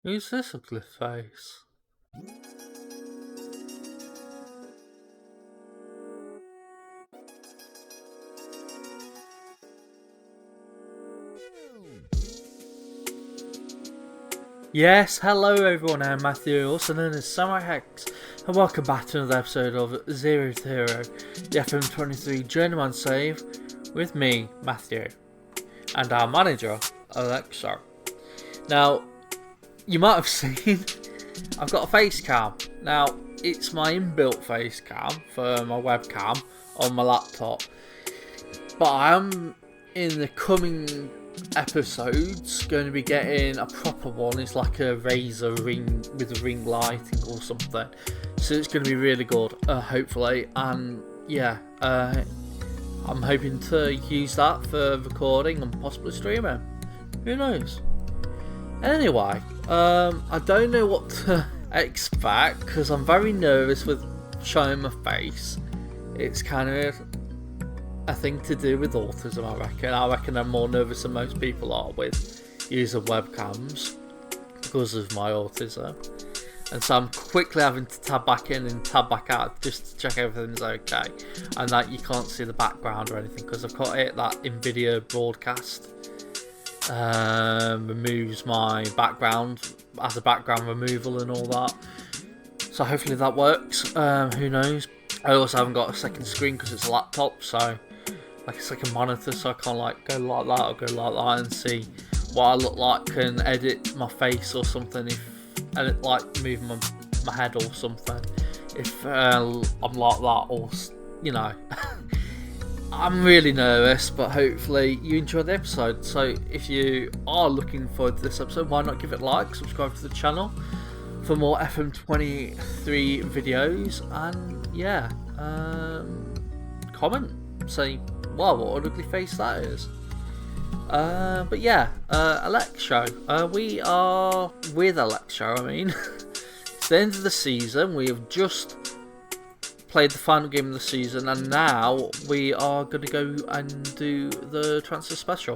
Who's this ugly face? Yes, hello everyone, I'm Matthew, also known as SamuraiHex, and welcome back to another episode of Zero to Hero, the FM23 Journeyman save, with me, Matthew, and our manager, Alexa. Now, you might have seen, I've got a face cam. Now, it's my inbuilt face cam for my webcam on my laptop, but I am in the coming episodes going to be getting a proper one. It's like a Razer ring with a ring lighting or something, so it's going to be really good, hopefully. And yeah, I'm hoping to use that for recording and possibly streaming, who knows. Anyway, I don't know what to expect because I'm very nervous with showing my face. It's kind of a thing to do with autism, I reckon. I reckon I'm more nervous than most people are with using webcams because of my autism. And so I'm quickly having to tab back in and tab back out just to check everything's okay. And that you can't see the background or anything because I've got it that in video broadcast removes my background as a background removal and all that. So hopefully that works. Who knows? I also haven't got a second screen because it's a laptop, so like a second monitor, so I can't like go like that or go like that and see what I look like and edit my face or something if and like move my head or something if I'm like that, or you know. I'm really nervous, but hopefully you enjoyed the episode. So if you are looking forward to this episode, why not give it a like, subscribe to the channel for more FM23 videos, and yeah, comment, say wow, what an ugly face that is. But yeah, Alexa, we are with Alexa, I mean. It's the end of the season. We have just played the final game of the season, and now we are going to go and do the transfer special.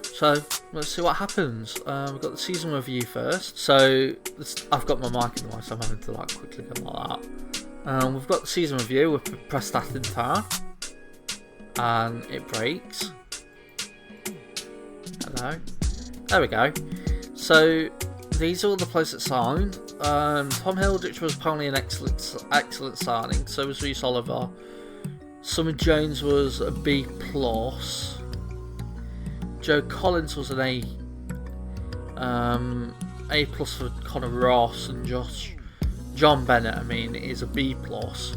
So let's see what happens. We've got the season review first. So I've got my mic in the way, so I'm having to like quickly go like that. We've got the season review with Prestatyn Town, and it breaks. Hello. There we go. So these are all the players that signed. Tom Hilditch was apparently an excellent signing. So was Reece Oliver. Summer Jones was a B plus. Joe Collins was an A. A plus for Connor Ross, and John Bennett, I mean, is a B plus.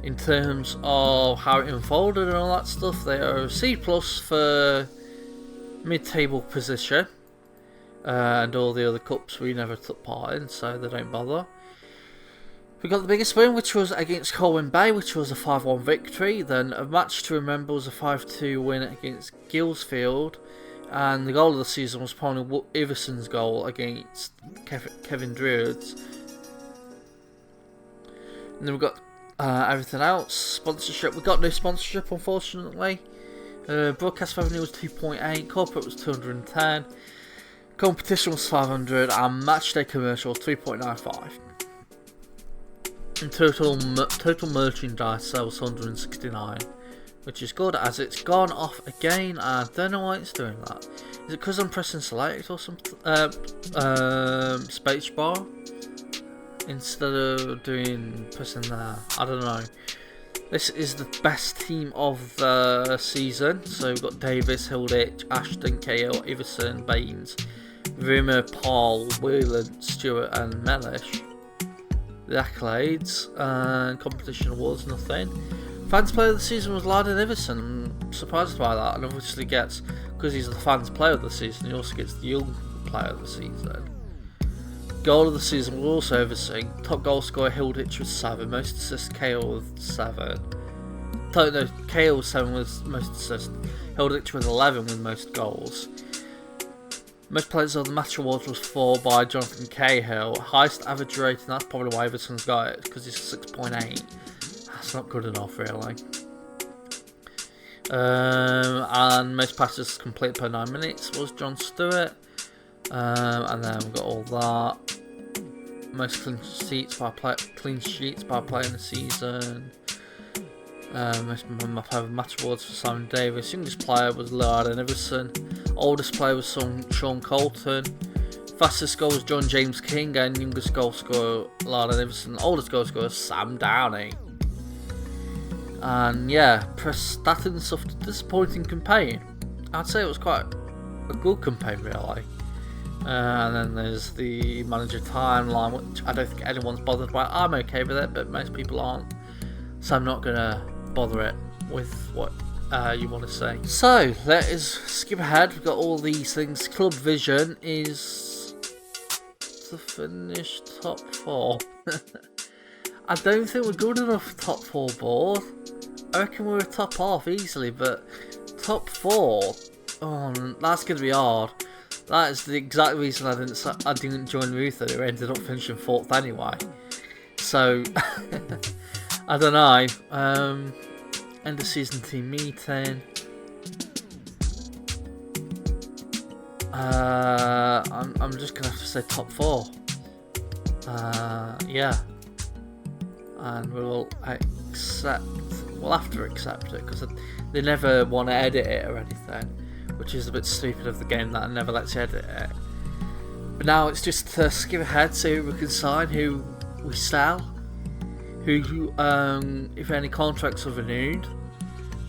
In terms of how it unfolded and all that stuff, they are a C plus for mid-table position, and all the other cups we never took part in, so they don't bother. We got the biggest win, which was against Colwyn Bay, which was a 5-1 victory. Then a match to remember was a 5-2 win against Gillsfield, and the goal of the season was probably Iverson's goal against Kevin Druids. And then we got everything else. Sponsorship, we got no sponsorship, unfortunately. Broadcast revenue was 2.8, corporate was 210, competition was 500, and matchday commercial 3.95. And total merchandise sales 169, which is good, as it's gone off again. I don't know why it's doing that. Is it because I'm pressing select or something? Space bar instead of pressing there. I don't know. This is the best team of the season. So we've got Davis, Hilditch, Ashton, Cahill, Iverson, Baines, Rimmer, Paul, Whelan, Stewart, and Mellish. The accolades and competition awards, nothing. Fans player of the season was Lyden Iverson. I'm surprised by that, and obviously gets, because he's the fans player of the season, he also gets the young player of the season. Goal of the season was also Iverson. Top goal scorer Hilditch with 7, most assists Cahill with 7. No, Cahill with 7 with most assists. Hilditch with 11 with most goals. Most players of the match awards was 4 by Jonathan Cahill. Highest average rating, that's probably why Iverson's got it, because he's 6.8. That's not good enough, really. And most passes complete per 9 minutes was John Stewart. And then we've got all that. Most clean sheets by player in the season. Most match awards for Simon Davis. Youngest player was Lard Iverson. Oldest player was Sean Colton. Fastest goal was John James King, and youngest goal scorer Lard Iverson. Oldest goal scorer Sam Downey. And yeah, Prestatyn suffered a disappointing campaign. I'd say it was quite a good campaign, really. And then there's the manager timeline, which I don't think anyone's bothered by. I'm okay with it, but most people aren't. So I'm not going to bother it with what you want to say. So let us skip ahead. We've got all these things. Club vision is to finish top 4. I don't think we're good enough for top 4 board. I reckon we're a top half easily, but top 4, that's going to be hard. That is the exact reason I didn't join Ruther, who ended up finishing 4th anyway. So I don't know. End of season team meeting. I'm just gonna have to say top 4. Yeah, and we'll accept. We'll have to accept it because they never want to edit it or anything, which is a bit stupid of the game that never lets you edit it. But now it's just to skip ahead, see who we can sign, who we sell, who if any contracts are renewed,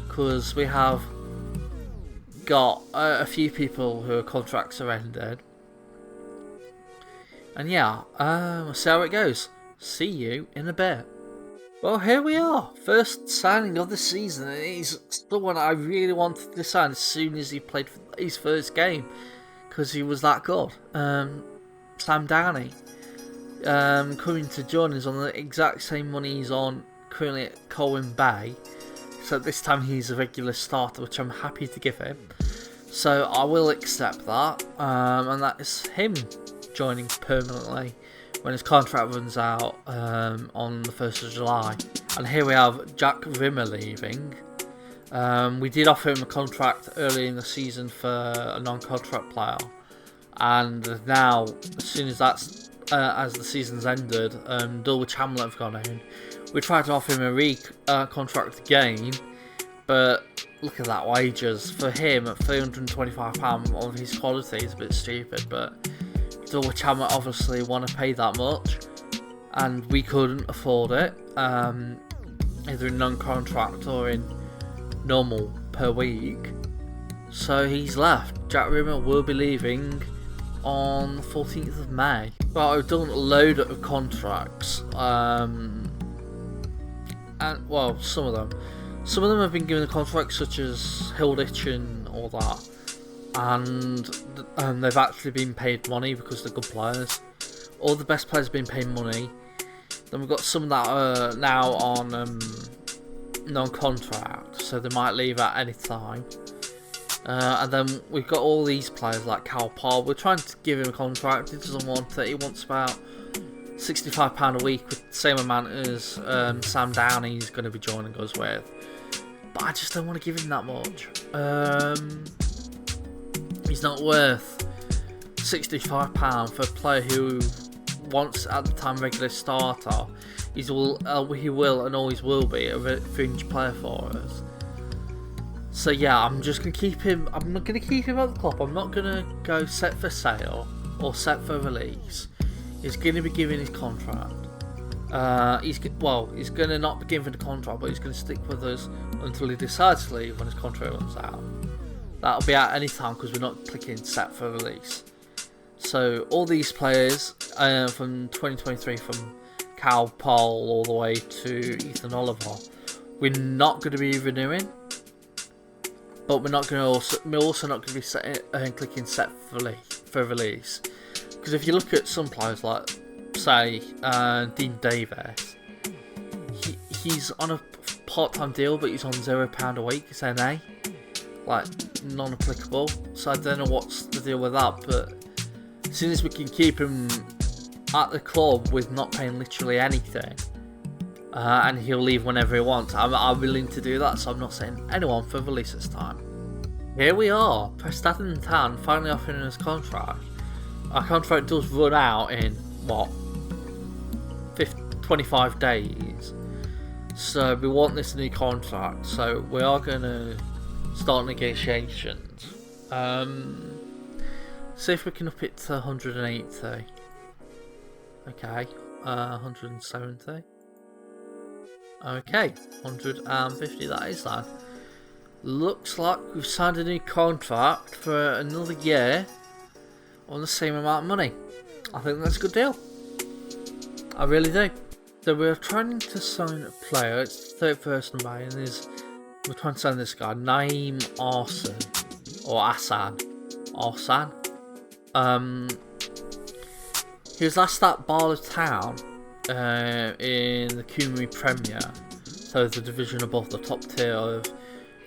because we have got a few people who contracts are ended. And yeah, we'll see how it goes. See you in a bit. Well, here we are. First signing of the season. He's someone I really wanted to sign as soon as he played his first game, because he was that good. Sam Downey. Coming to join us on the exact same money he's on currently at Colwyn Bay. So this time he's a regular starter, which I'm happy to give him. So I will accept that. And that is him joining permanently when his contract runs out on the 1st of July. And here we have Jack Rimmer leaving. We did offer him a contract early in the season for a non-contract player. And now, as soon as that's as the season's ended, Dulwich Hamlet have gone in. We tried to offer him a contract again, but look at that wages. For him, at £325 of his quality is a bit stupid, but Dulwich Hamlet obviously want to pay that much, and we couldn't afford it, either in non-contract or in normal per week. So he's left. Jack Rimmer will be leaving on the 14th of May. Well, I've done a load of contracts, and well, some of them have been given a contract, such as Hilditch and all that, and they've actually been paid money because they're good players. All the best players have been paid money. Then we've got some that are now on non-contract, so they might leave at any time. And then we've got all these players like Cal Paul. We're trying to give him a contract. He doesn't want it. He wants about £65 a week, with the same amount as Sam Downey is going to be joining us with. But I just don't want to give him that much. He's not worth £65 for a player who wants, at the time, regular starter. He will and always will be a fringe player for us. So yeah, I'm just going to keep him. I'm not going to keep him at the club. I'm not going to go set for sale or set for release. He's going to be given his contract. He's going to not be given the contract, but he's going to stick with us until he decides to leave when his contract runs out. That'll be at any time because we're not clicking set for release. So all these players from 2023, from Cal Paul all the way to Ethan Oliver, we're not going to be renewing. But we're also not going to be clicking set for release. Because if you look at some players like, say, Dean Davis, he's on a part-time deal, but he's on £0 a week. It's NA, like non-applicable. So I don't know what's the deal with that. But as soon as we can keep him at the club with not paying literally anything, and he'll leave whenever he wants. I'm willing to do that, so I'm not saying anyone for release this time. Here we are, Prestatyn Town finally offering us contract. Our contract does run out in, what, 25 days. So we want this new contract, so we are going to start negotiations. See if we can up it to 180. Okay, 170. Okay, 150 that is that. Looks like we've signed a new contract for another year on the same amount of money. I think that's a good deal. I really do. So we're trying to sign a player. It's the 31st of May, and we're trying to sign this guy, Naeem Arsan, or Asan. Arsan. He was last at Barlow Town in the Cymru Premier, so the division above the top tier of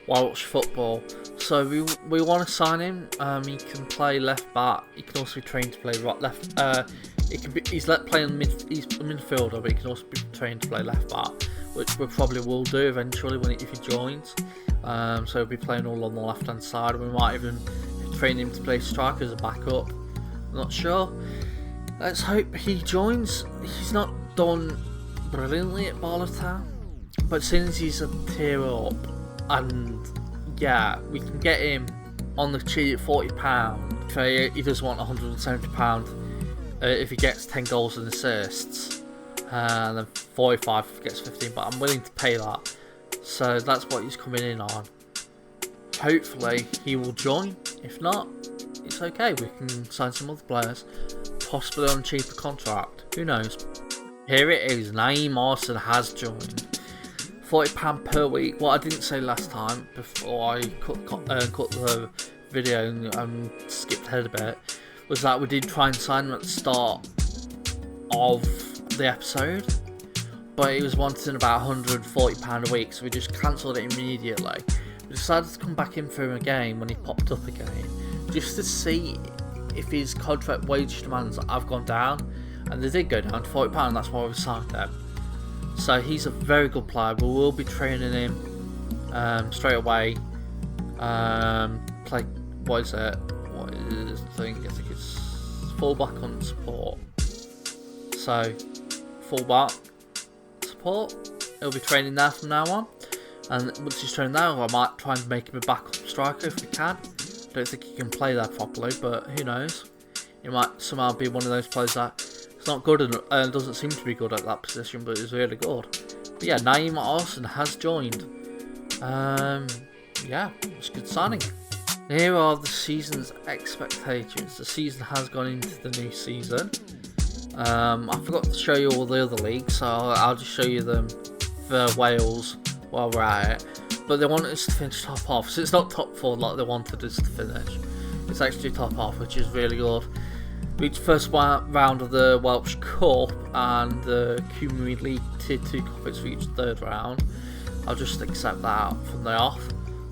Welsh football. So we want to sign him. He can play left back. He can also be trained to play right left. He's playing he's a midfielder, but he can also be trained to play left back, which we probably will do eventually if he joins. So he'll be playing all on the left hand side. We might even train him to play striker as a backup. I'm not sure. Let's hope he joins. He's not done brilliantly at Barlow Town, but since he's a tier up, and yeah, we can get him on the cheap at £40. If he does want £170 if he gets 10 goals and assists, and then 45 if he gets 15. But I'm willing to pay that, so that's what he's coming in on. Hopefully he will join. If not, it's okay. We can sign some other players, possibly on a cheaper contract. Who knows? Here it is. Naeem Arsan has joined. £40 per week. What I didn't say last time before I cut the video and skipped ahead a bit was that we did try and sign him at the start of the episode, but he was wanting about £140 a week, so we just cancelled it immediately. We decided to come back in for him again when he popped up again, just to see if his contract wage demands have gone down, and they did go down to £40. That's why we signed him. So he's a very good player. We will be training him straight away. Play, what is it? What is the thing? I think it's fullback on support. So fullback support. He'll be training there from now on. And once he's training there, I might try and make him a backup striker if we can. I don't think he can play there properly, but who knows? He might somehow be one of those players that not good and doesn't seem to be good at that position, but is really good. But yeah, Naeem Arsan has joined. Yeah, it's a good signing. Here are the season's expectations. The season has gone into the new season. I forgot to show you all the other leagues, so I'll just show you them for Wales while we're at it. But they want us to finish top half, so it's not top 4 like they wanted us to finish. It's actually top half, which is really good. Reached first round of the Welsh Cup and the Cymru League Tier 2 Cup. It's reached third round. I'll just accept that from the off.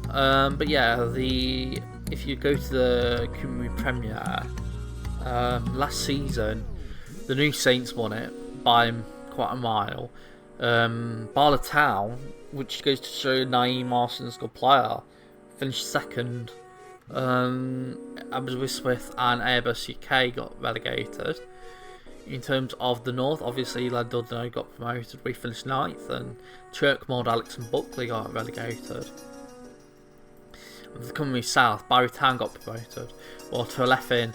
But yeah, if you go to the Cymru Premier, last season the New Saints won it by quite a mile. Barlow Town, which goes to show Naeem Arsan's a good player, finished second. Aberystwyth and Airbus UK got relegated. In terms of the North, obviously Llandudno got promoted, we finished 9th, and Chirkmord, Alex and Buckley got relegated. With the Cymru South, Barry Town got promoted, while Trelefyn,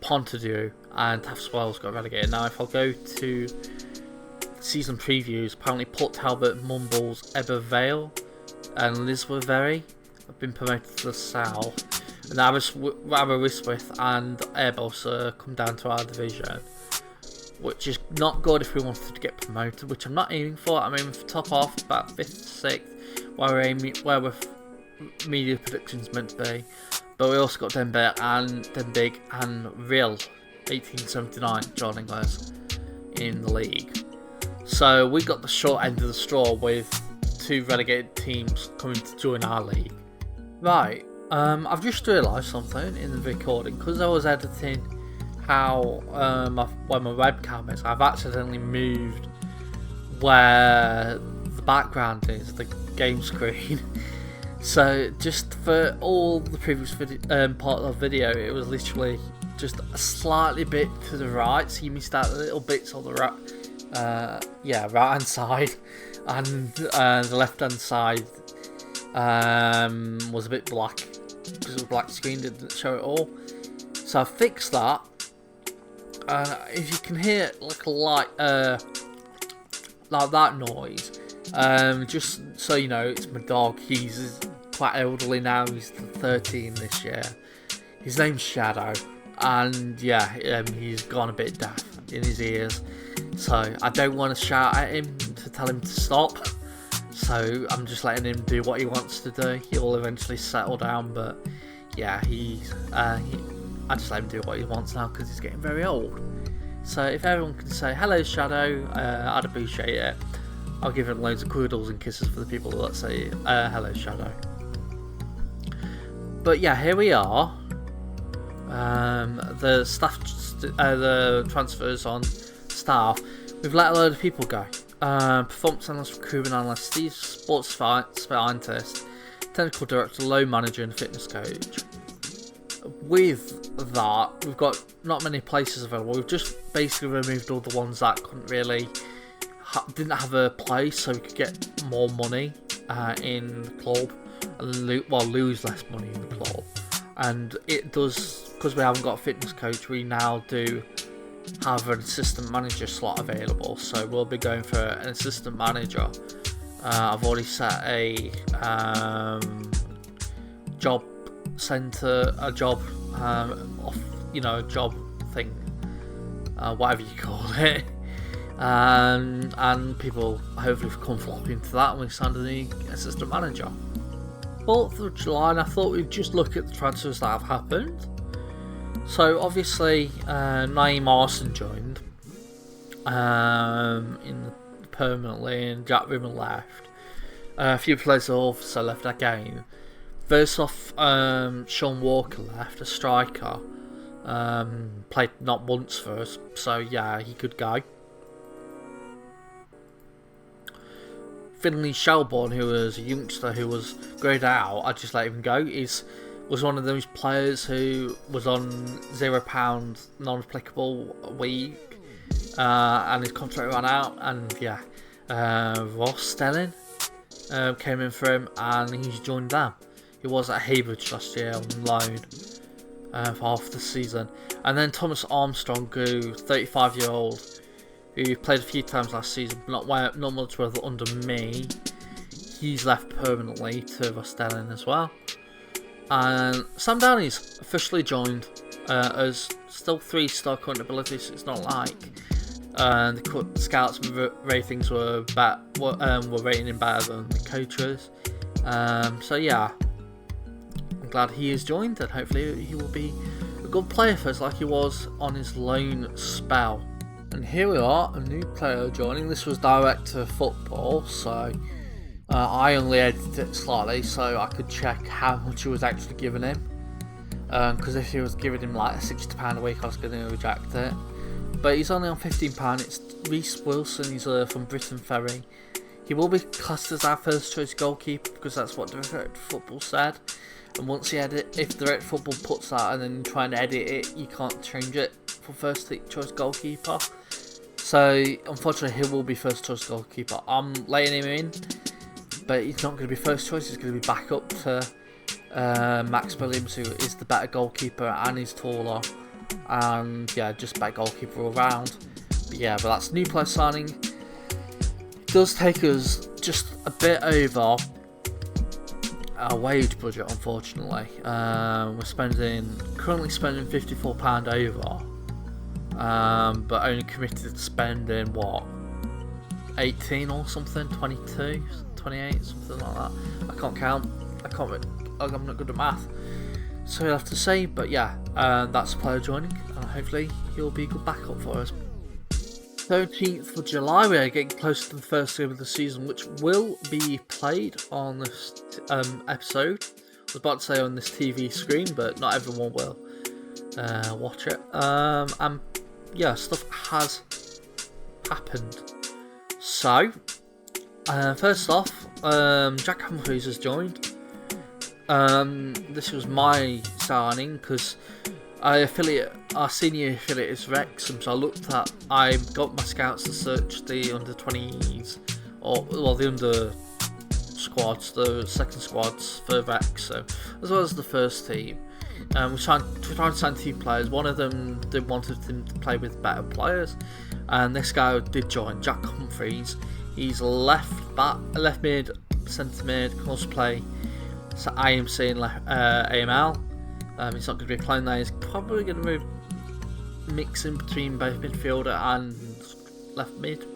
Pontypridd and Taffs Wells got relegated. Now if I go to season previews, apparently Port Talbot, Mumbles, Ebbw Vale and Lisworthy have been promoted to the South. And Aberystwyth and Airbus come down to our division, which is not good if we wanted to get promoted, which I'm not aiming for. I'm aiming for top half, about 5th, 6th, where we're media predictions meant to be. But we also got Denbigh and Real 1879 joining us in the league. So we got the short end of the straw with 2 relegated teams coming to join our league. Right. I've just realised something in the recording, because I was editing how where my webcam is. I've accidentally moved where the background is the game screen. So just for all the previous part of the video, it was literally just a slightly bit to the right, so you missed out little bits on the right hand side, and the left hand side was a bit black because it was black screen, didn't show it all. So I fixed that. If you can hear like a light like that noise, just so you know, it's my dog. He's quite elderly now. He's 13 this year. His name's Shadow, and he's gone a bit deaf in his ears. So I don't want to shout at him to tell him to stop. So I'm just letting him do what he wants to do. He'll eventually settle down, but yeah, I just let him do what he wants now because he's getting very old. So if everyone can say hello, Shadow, I'd appreciate it. I'll give him loads of cuddles and kisses for the people that say hello, Shadow. But yeah, here we are. The staff, the transfers on staff. We've let a load of people go. Performance analyst, recruitment analyst, Steve, sports scientist, technical director, loan manager, and fitness coach. With that, we've got not many places available. We've just basically removed all the ones that couldn't really didn't have a place, so we could get more money in the club and lose less money in the club. And it does, because we haven't got a fitness coach, we now do have an assistant manager slot available, so we'll be going for an assistant manager. I've already set a job centre, a job job thing, whatever you call it, and people hopefully come flopping into that, and we signed a new assistant manager. 4th of July, and I thought we'd just look at the transfers that have happened. So obviously Naeem Arson joined permanently, and Jack Rimmel left. A few players also left that game. First off, Sean Walker left, a striker. Played not once for us, so yeah, he could go. Finley Shelbourne, who was a youngster who was graded out, I just let him go. Was one of those players who was on £0 non-applicable a week, and his contract ran out, and yeah, Ross Stelling came in for him, and he's joined them. He was at Haybridge last year on loan for half the season. And then Thomas Armstrong, who 35-year-old, who played a few times last season, but not much under me. He's left permanently to Rostellin as well. And Sam Downey's officially joined as still 3-star current abilities. It's not like the scouts ratings were rating him better than the coaches. So yeah, I'm glad he has joined, and hopefully he will be a good player for us like he was on his loan spell. And here we are, a new player joining. This was Director Football, so I only edited it slightly so I could check how much he was actually giving him. Because if he was giving him like £60 a week, I was going to reject it. But he's only on £15. It's Reece Wilson. He's from Britain Ferry. He will be classed as our first choice goalkeeper because that's what Director Football said. And once you edit, if Director Football puts that and then you try and edit it, you can't change it for first choice goalkeeper. So unfortunately, he will be first choice goalkeeper. I'm letting him in, but he's not going to be first choice. He's going to be back up to Max Williams, who is the better goalkeeper and is taller, and yeah, just better goalkeeper all round. But that's new player signing. It does take us just a bit over our wage budget, unfortunately. We're currently spending £54 over. But only committed to spending what, 18 or something, 22, 28, something like that. I can't count. I'm not good at math, so you'll have to say. But yeah, that's a player joining, and hopefully he'll be a good backup for us. 13th of July, we are getting close to the first game of the season, which will be played on this episode. I was about to say on this TV screen, but not everyone will watch it. And yeah, stuff has happened. So, first off, Jack Humphreys has joined. This was my signing because our senior affiliate is Wrexham, so I got my scouts to search the under 20s, the under squads, the second squads for Wrexham, as well as the first team. We tried to sign 2 players. One of them, they wanted him to play with better players, and this guy did join, Jack Humphreys. He's left mid, centre mid, can also play IMC and AML. He's not going to be playing there. He's probably going to be mixing between both midfielder and left mid.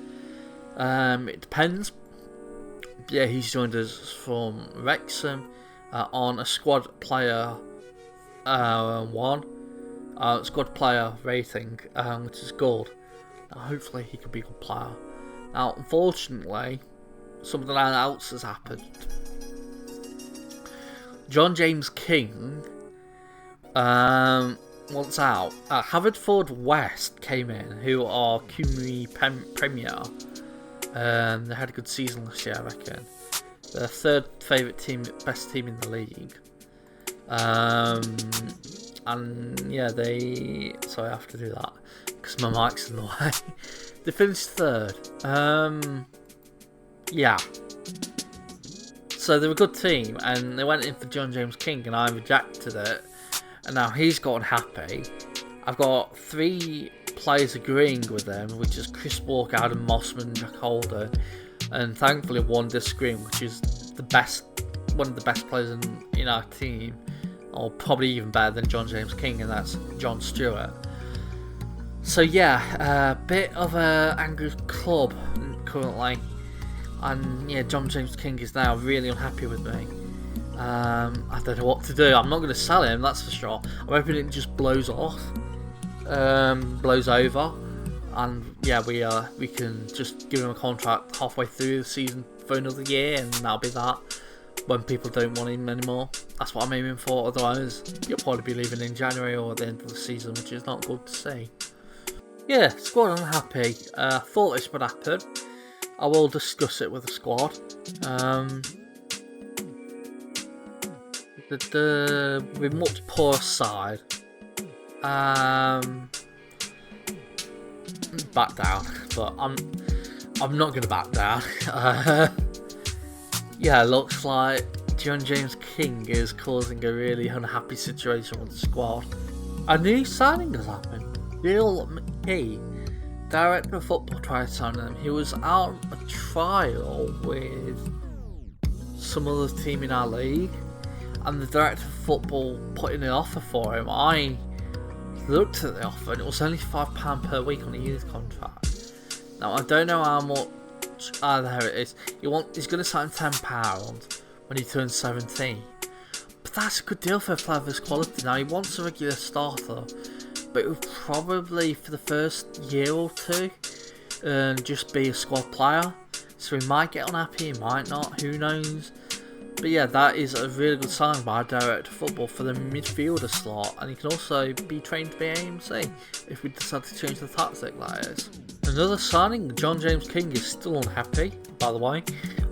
It depends. Yeah, he's joined us from Wrexham on a squad player 1, squad player rating, which is good. Hopefully he can be a good player. Now, unfortunately, something else has happened. John James King wants out. Haverford West came in, who are Cymru Premier. They had a good season last year, I reckon. Their third favourite team, best team in the league. And yeah, sorry, I have to do that because my mic's in the way. They finished third. Yeah. So they're a good team, and they went in for John James King, and I rejected it. And now he's gotten happy. I've got 3 players agreeing with them, which is Chris Walker, Adam Mossman, Jack Holder, and thankfully one disagreeing, which is one of the best players in our team, or probably even better than John James King, and that's John Stewart. So yeah, a bit of a angry club currently, and yeah, John James King is now really unhappy with me. I don't know what to do. I'm not going to sell him, that's for sure. I'm hoping it just blows off, blows over, and yeah, we can just give him a contract halfway through the season for another year, and that'll be that. When people don't want him anymore, that's what I'm aiming for. Otherwise, you'll probably be leaving in January or at the end of the season, which is not good to see. Yeah, squad unhappy. I thought this would happen. I will discuss it with the squad. We're much poorer side. Back down, but I'm not going to back down. Yeah, looks like John James King is causing a really unhappy situation with the squad. A new signing has happened. Neil McKee, director of football, tried to sign him. He was out on a trial with some other team in our league, and the director of football put in an offer for him. I looked at the offer, and it was only £5 per week on a youth contract. Now, I don't know how much. There it is. He's going to sign £10 when he turns 17. But that's a good deal for a player of his quality. Now, he wants a regular starter, but it would probably, for the first year or 2, just be a squad player. So he might get unhappy, he might not, who knows. But yeah, that is a really good sign by director of football for the midfielder slot, and he can also be trained to be AMC if we decide to change the tactic, that is. Another signing, John James King is still unhappy, by the way,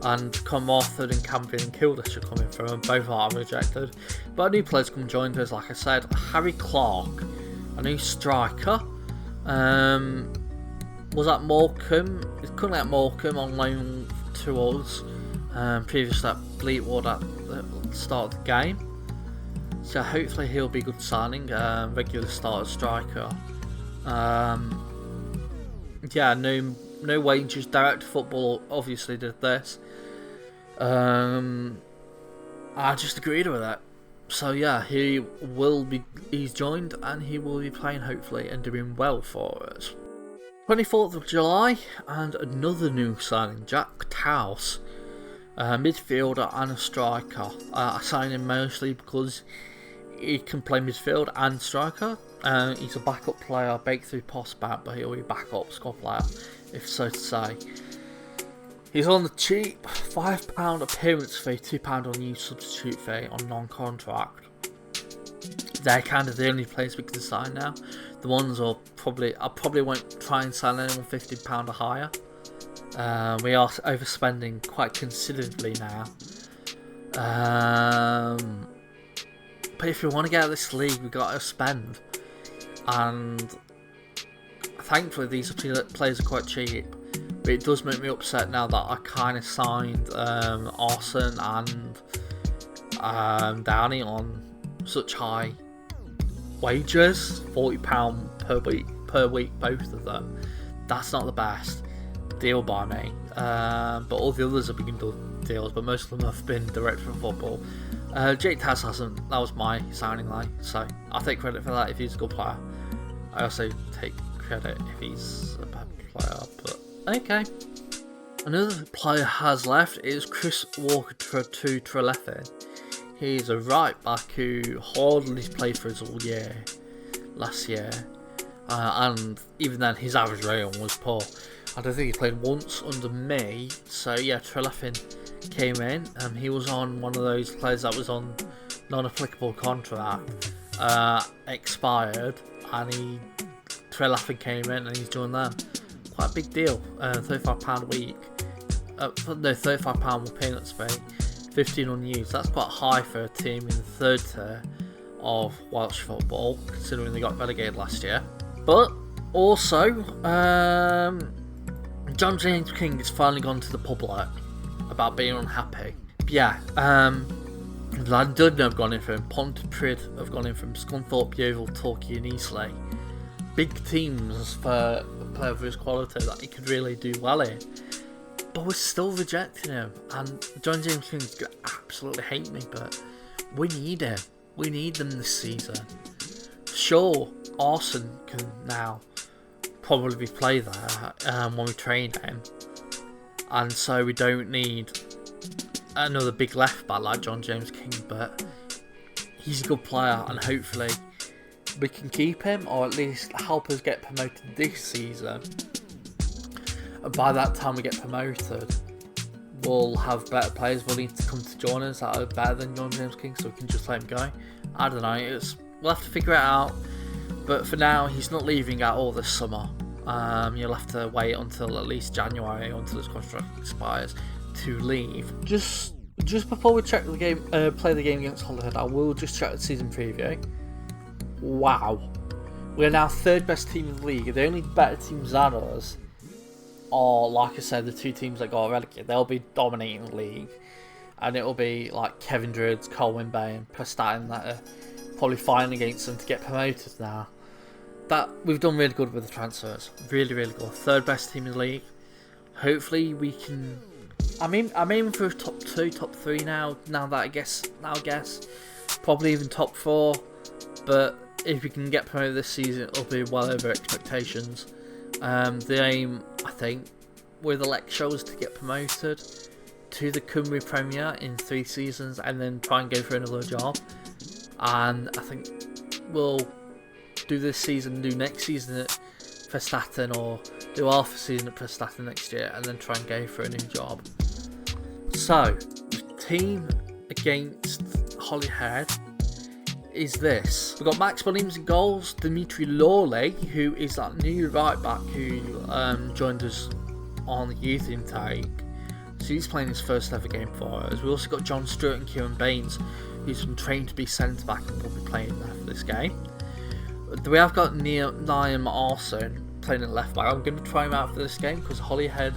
and Con Morford and Campion and Kilda should come in for him, both are rejected. But a new player's come joined us, like I said, Harry Clark, a new striker. Was at Morecambe, he's currently at Morecambe on loan to us, previously at Fleetwood at the start of the game. So hopefully he'll be a good signing, regular starter striker. Yeah, no wages. Direct Football obviously did this. I just agreed with it. So yeah, he's joined, and he will be playing hopefully and doing well for us. 24th of July, and another new signing, Jack Taus, midfielder and a striker. I signed him mostly because he can play midfield and striker. He's a backup player, baked through prospect, but he'll be backup squad player, if so to say. He's on the cheap, £5 appearance fee, £2 on new substitute fee on non-contract. They're kind of the only players we can sign now. The ones I probably won't try and sign anyone £15 or higher. We are overspending quite considerably now. But if we want to get out of this league, we've got to spend. And thankfully, these players are quite cheap. But it does make me upset now that I kind of signed Arson and Downey on such high wages, £40 per week, both of them. That's not the best deal by me. But all the others have been good deals, but most of them have been direct from football. Jake Taz hasn't. That was my signing line, so I'll take credit for that if he's a good player. I also take credit if he's a bad player, but okay. Another player has left is Chris Walker to Trelefin. He's a right back who hardly played for us all year, last year, and even then his average rating was poor. I don't think he played once under me, so yeah, Trelefin came in. He was on one of those players that was on non-applicable contract, expired, and Trelefin came in and he's doing them. Quite a big deal. £35 a week. No, £35 with peanuts fee. 15 unused. That's quite high for a team in the third tier of Welsh football, considering they got relegated last year. But also, John James King has finally gone to the public about being unhappy. But yeah, Llandudno have gone in for him, Pontypridd have gone in for him, Scunthorpe, Yeovil, Torquay and Eastleigh. Big teams for a player of his quality that he could really do well in. But we're still rejecting him, and John James King's going to absolutely hate me, but we need him. We need them this season. Sure, Arson can now probably play there when we train him, and so we don't need another big left back like John James King, but he's a good player, and hopefully we can keep him, or at least help us get promoted this season. And by that time we get promoted, we'll have better players willing to come to join us that are better than John James King, so we can just let him go. I don't know, we'll have to figure it out. But for now, he's not leaving at all this summer. You'll have to wait until at least January, until his contract expires, to leave. Just before we check the game, play the game against Holyhead, I will just check the season preview. Wow, we're now third best team in the league. The only better teams than us are, like I said, the two teams that got relegated. They'll be dominating the league, and it'll be like Kevin Druids, Colwyn Bay, and Prestatyn that are probably fighting against them to get promoted now. That we've done really good with the transfers, really good. Third best team in the league. Hopefully we can. I'm aiming for top 2, top 3 now. Now I guess probably even top 4. But if we can get promoted this season, it'll be well over expectations. The aim, I think, with the Lex show is to get promoted to the Cymru Premier in 3 seasons, and then try and go for another job. And I think we'll do this season, do next season at Prestatyn, or do half a season at Prestatyn next year, and then try and go for a new job. So, the team against Holyhead is this. We've got Max Williams in goals, Dimitri Lawley, who is that new right back who joined us on the youth intake. So he's playing his first ever game for us. We've also got John Stewart and Kieran Baines, who's been trained to be centre back and will be playing there for this game. We have got Niam Arson playing at left back. I'm going to try him out for this game because Holyhead,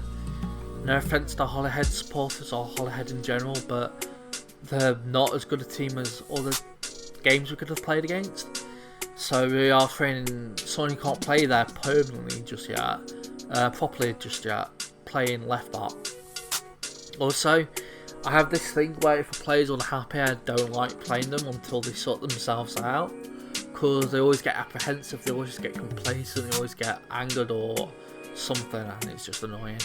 no offence to Holyhead supporters or Holyhead in general, but they're not as good a team as other games we could have played against. So we are training someone who can't play there permanently just yet, properly just yet, playing left back. Also, I have this thing where if a player's unhappy, I don't like playing them until they sort themselves out, because they always get apprehensive, they always get complacent, they always get angered or something, and it's just annoying.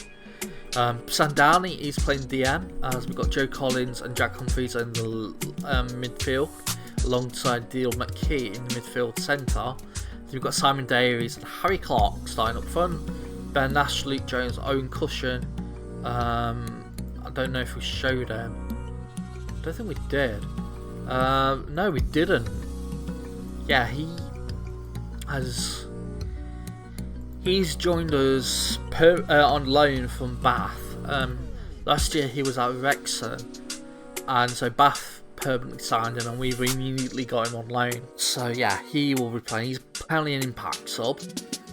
Sandani is playing DM, as we've got Joe Collins and Jack Humphreys in the midfield, alongside Deal McKee in the midfield centre. So we've got Simon Davies and Harry Clark starting up front, Ben Nash, Luke Jones, Owen Cushion. I don't know if we showed him. I don't think we did. No, we didn't. Yeah, He's joined us on loan from Bath. Last year he was at Wrexham, and so Bath permanently signed him and we've immediately got him on loan. So yeah, he will be playing. He's apparently an impact sub.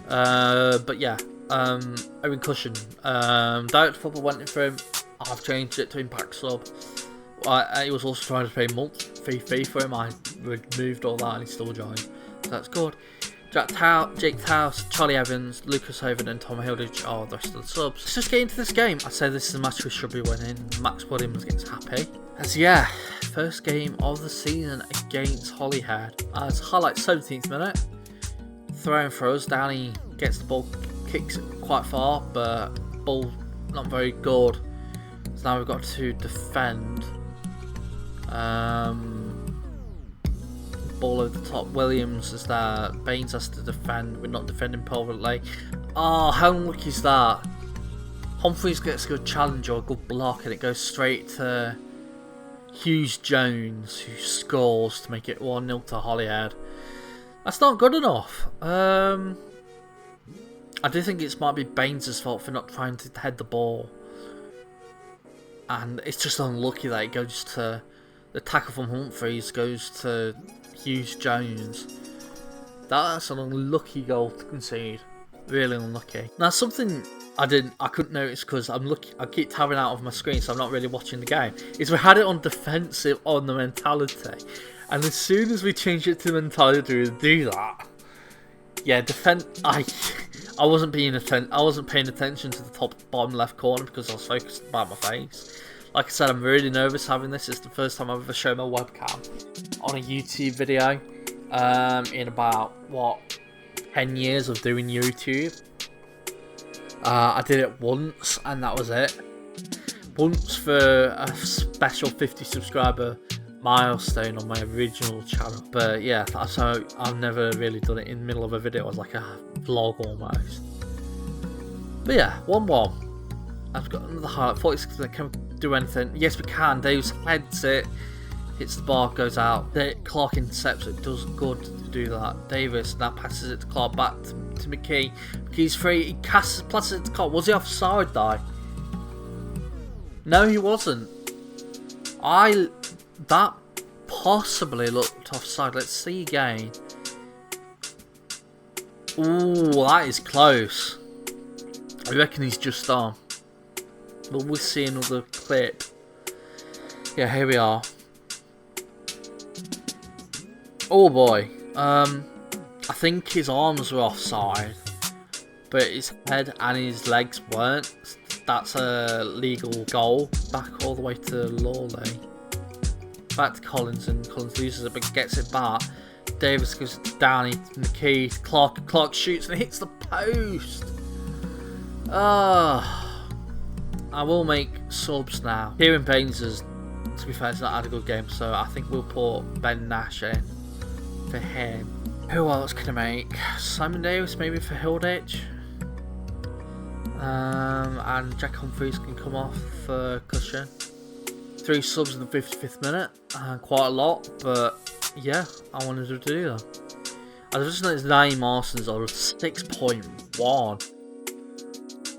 But yeah, Owen Cushion. Direct football went in for him. I've changed it to impact sub. He was also trying to pay monthly fee for him. I removed all that and he still joined. So that's good. Jake Taus, Charlie Evans, Lucas Hoven and Tom Hilditch are the rest of the subs. Let's just get into this game. I say this is a match we should be winning. Max Williams gets happy. As yeah, first game of the season against Holyhead. As highlight 17th minute. Throwing for us. Downey gets the ball, kicks it quite far, but ball not very good. So now we've got to defend. Ball over the top. Williams is there. Baines has to defend. We're not defending perfectly. Oh, how unlucky is that? Humphreys gets a good challenge or a good block, and it goes straight to Hughes Jones, who scores to make it 1-0 to Holyhead. That's not good enough. I do think it might be Baines' fault for not trying to head the ball. And it's just unlucky that it goes to the tackle from Humphreys goes to Hughes Jones. That's an unlucky goal to concede. Really unlucky. Now something I couldn't notice because I keep tabbing out of my screen, so I'm not really watching the game. Is we had it on defensive on the mentality, and as soon as we change it to mentality, we do that. Yeah, I wasn't paying attention to the top bottom left corner because I was focused about my face. Like I said, I'm really nervous having this. It's the first time I've ever shown my webcam on a YouTube video in about, 10 years of doing YouTube. I did it once and that was it. Once for a special 50 subscriber milestone on my original channel. But yeah, so I've never really done it in the middle of a video. It was like a vlog almost. But yeah, 1-1. I've got another highlight. 46 minutes. Can we do anything? Yes, we can. Davis heads it, hits the bar, goes out. Clark intercepts it. Does good to do that. Davis now passes it to Clark, back to McKee. McKee's free. He passes it to Clark. Was he offside though? No, he wasn't. That possibly looked offside. Let's see again. Ooh, that is close. I reckon he's just on. But we'll see another clip. Yeah, here we are. Oh boy. I think his arms were offside, but his head and his legs weren't. That's a legal goal. Back all the way to Lawley. Back to Collins, and Collins loses it but gets it back. Davis goes down, McKee, Clark shoots and hits the post. I will make subs now. Kieran Baines has, to be fair, has not had a good game, so I think we'll put Ben Nash in for him. Who else can I make? Simon Davis maybe for Hilditch. And Jack Humphreys can come off for Cushion. 3 subs in the 55th minute. Quite a lot, but yeah, I wanted to do that. I just noticed Naeem Arson's on 6.1.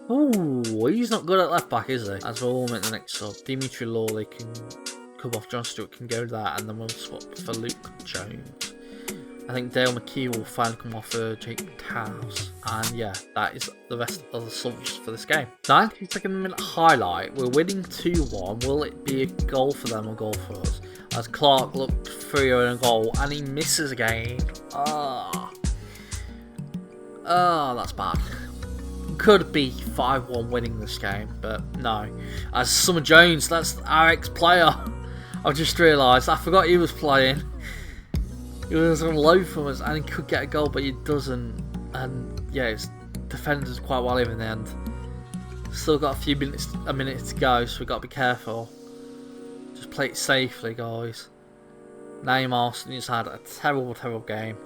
Ooh, he's not good at left back, is he? As we'll make the next sub. Dimitri Lawley can come off, John Stewart can go there, and then we'll swap for Luke Jones. I think Dale McKee will finally come off for Jake Taus. And yeah, that is the rest of the subs for this game. 92nd minute highlight. We're winning 2-1. Will it be a goal for them or goal for us? As Clark looked through in a goal and he misses again. That's bad. Could be 5-1 winning this game, but no. As Summer Jones, that's our ex-player. I've just realised, I forgot he was playing. He was on low from us and he could get a goal, but he doesn't. And yeah, his defenders quite well even in the end. Still got a minute to go, so we've got to be careful. Just play it safely, guys. Naeem Arson has had a terrible game.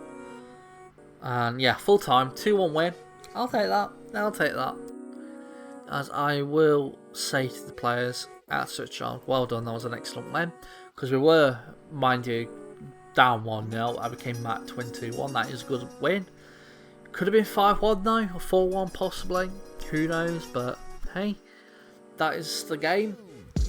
And yeah, full time, 2-1 win. I'll take that. As I will say to the players at such a well done, that was an excellent win. Because we were, mind you, down 1-0. I became at 22-1. That is a good win. Could have been 5-1 though, or 4-1 possibly. Who knows? But hey, that is the game,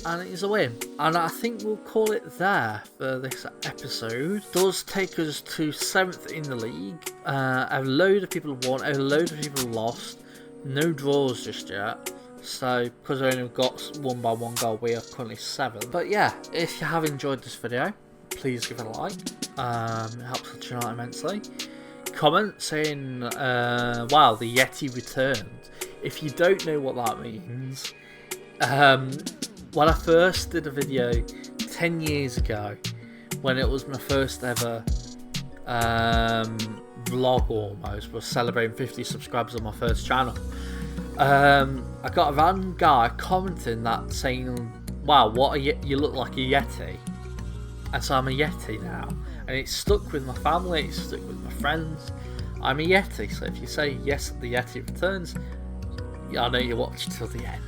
and it is a win. And I think we'll call it there for this episode. It does take us to 7th in the league. A load of people won, a load of people lost. No draws just yet. So, because I only got won by 1 goal, we are currently 7th. But yeah, if you have enjoyed this video, please give it a like. It helps the channel immensely. Comment saying, wow, the Yeti returned. If you don't know what that means, when I first did a video 10 years ago, when it was my first ever vlog almost, was celebrating 50 subscribers on my first channel. I got a random guy commenting that saying, wow, you look like a Yeti. And so I'm a Yeti now. And it stuck with my family, it stuck with my friends. I'm a Yeti, so if you say yes, the Yeti returns, I know you watched till the end.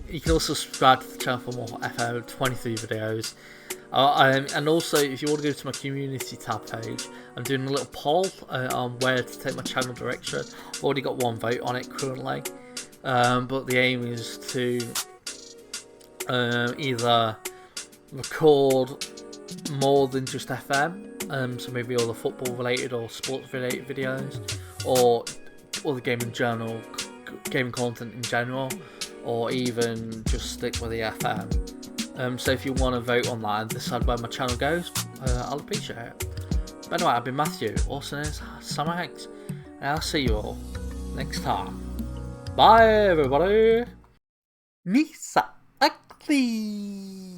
You can also subscribe to the channel for more FM23 videos. And also, if you want to go to my community tab page, I'm doing a little poll on where to take my channel direction. I've already got 1 vote on it currently, but the aim is to either record more than just FM, so maybe all the football related or sports related videos, or the gaming content in general, or even just stick with the FM. So if you want to vote on that and decide where my channel goes, I'll appreciate it. But anyway, I've been Matthew, also known as SamuraiHex, and I'll see you all next time. Bye everybody! Misa Akli!